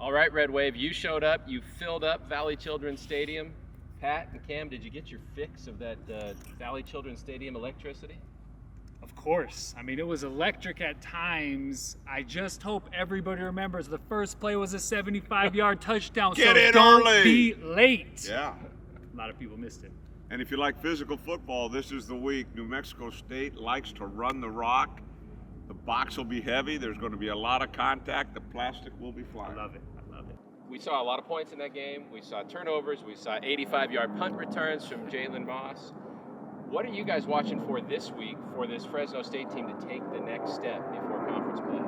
All right, Red Wave, you showed up. You filled up Valley Children's Stadium. Pat and Cam, did you get your fix of that Valley Children's Stadium electricity? Of course. I mean, it was electric at times. I just hope everybody remembers the first play was a 75-yard touchdown. Get in don't early. be late. Yeah. A lot of people missed it. And if you like physical football, this is the week. New Mexico State likes to run the rock. The box will be heavy. There's going to be a lot of contact. The plastic will be flying. I love it. I love it. We saw a lot of points in that game. We saw turnovers. We saw 85-yard punt returns from Jalen Moss. What are you guys watching for this week for this Fresno State team to take the next step before conference play?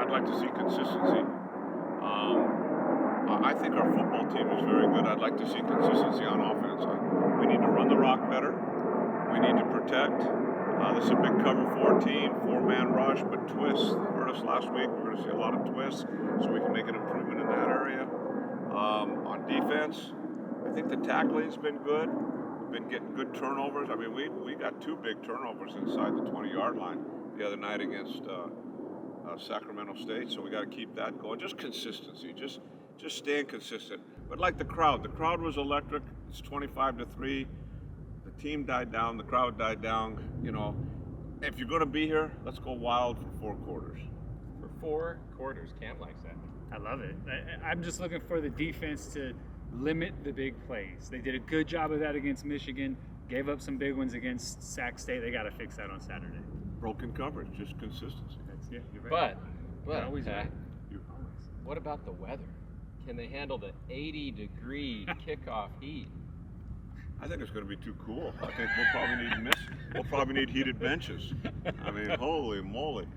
I'd like to see consistency. I think our football team is very good. I'd like to see consistency on offense. We need to run the rock better. We need to protect. This is a big cover 4 team, 4-man rush, but twists. You heard us last week. We're going to see a lot of twists, so we can make an improvement in that area. On defense, I think the tackling's been good. We've been getting good turnovers. I mean, we got 2 big turnovers inside the 20-yard line the other night against Sacramento State, so we got to keep that going. Just consistency, just staying consistent. But like the crowd was electric. It's 25-3. The team died down, the crowd died down. You know, if you're going to be here, let's go wild for 4 quarters. For 4 quarters, Camp likes that. I love it. I'm just looking for the defense to limit the big plays. They did a good job of that against Michigan, gave up some big ones against Sac State. They got to fix that on Saturday. Broken coverage, just consistency. Yeah, you're right. But always Pat, right. what about the weather? Can they handle the 80-degree kickoff heat? I think it's going to be too cool. I think we'll probably need heated benches. I mean, holy moly.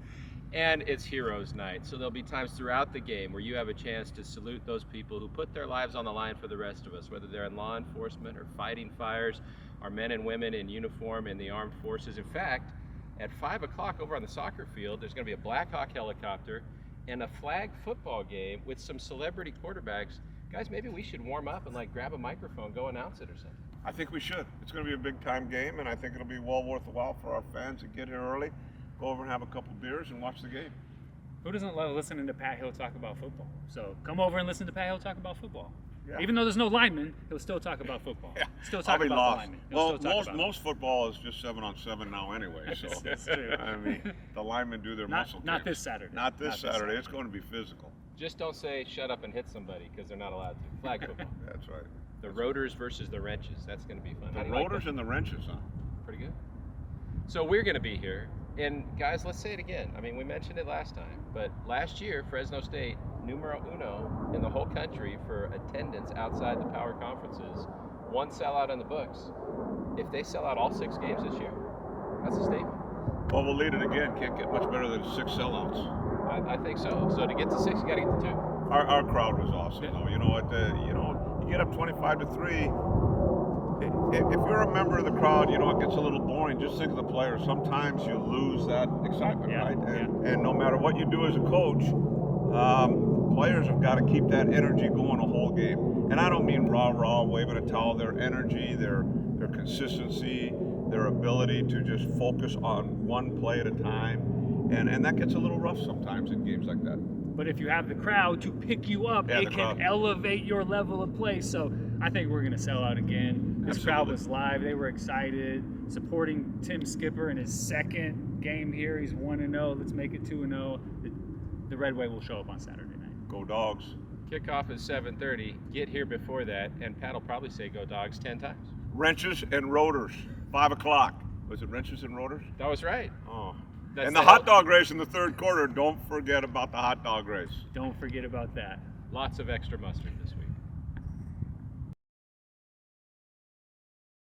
And it's Heroes Night, so there'll be times throughout the game where you have a chance to salute those people who put their lives on the line for the rest of us, whether they're in law enforcement or fighting fires, our men and women in uniform in the armed forces. In fact, at 5 o'clock over on the soccer field, there's going to be a Black Hawk helicopter and a flag football game with some celebrity quarterbacks. Guys, maybe we should warm up and grab a microphone, go announce it or something. I think we should. It's going to be a big time game, and I think it'll be well worth the while for our fans to get here early, go over and have a couple beers and watch the game. Who doesn't love listening to Pat Hill talk about football? So come over and listen to Pat Hill talk about football. Yeah. Even though there's no linemen, he'll still talk about football. Yeah. Still talk I'll be about lost. the linemen. He'll still talk about most football is just 7-on-7 now anyway. So That's true. I mean, the linemen do their muscle Not kicks. this Saturday. Not this Saturday. It's going to be physical. Just don't say shut up and hit somebody because they're not allowed to. Flag football. That's right. The rotors versus the wrenches. That's going to be fun. How The do you like rotors that? and the wrenches, huh? Pretty good. So we're going to be here. And guys, let's say it again. I mean, we mentioned it last time, but last year, Fresno State, numero uno in the whole country for attendance outside the power conferences, 1 sellout in the books. If they sell out all 6 games this year, that's a statement. Well, we'll lead it again. Can't get much better than 6 sellouts. I think so. So to get to 6, you got to get to 2. Our crowd was awesome, though. You know what? You get up 25-3. If you're a member of the crowd, you know it gets a little boring. Just think of the players. Sometimes you lose that excitement, right? And no matter what you do as a coach, players have got to keep that energy going a whole game. And I don't mean rah-rah, waving a towel. Their energy, their consistency, their ability to just focus on one play at a time. And that gets a little rough sometimes in games like that. But if you have the crowd to pick you up, Yeah, it the can crowd. elevate your level of play. So I think we're going to sell out again. This crowd Absolutely. was live. They were excited, supporting Tim Skipper in his 2nd game here. He's 1-0. Let's make it 2-0. The Red Wave will show up on Saturday night. Go Dogs. Kickoff is 7:30. Get here before that, and Pat will probably say go Dogs 10 times. Wrenches and rotors. 5 o'clock. Was it wrenches and rotors? That was right. Oh. That's And the hot dog race in the 3rd quarter. Don't forget about the hot dog race. Don't forget about that. Lots of extra mustard this week.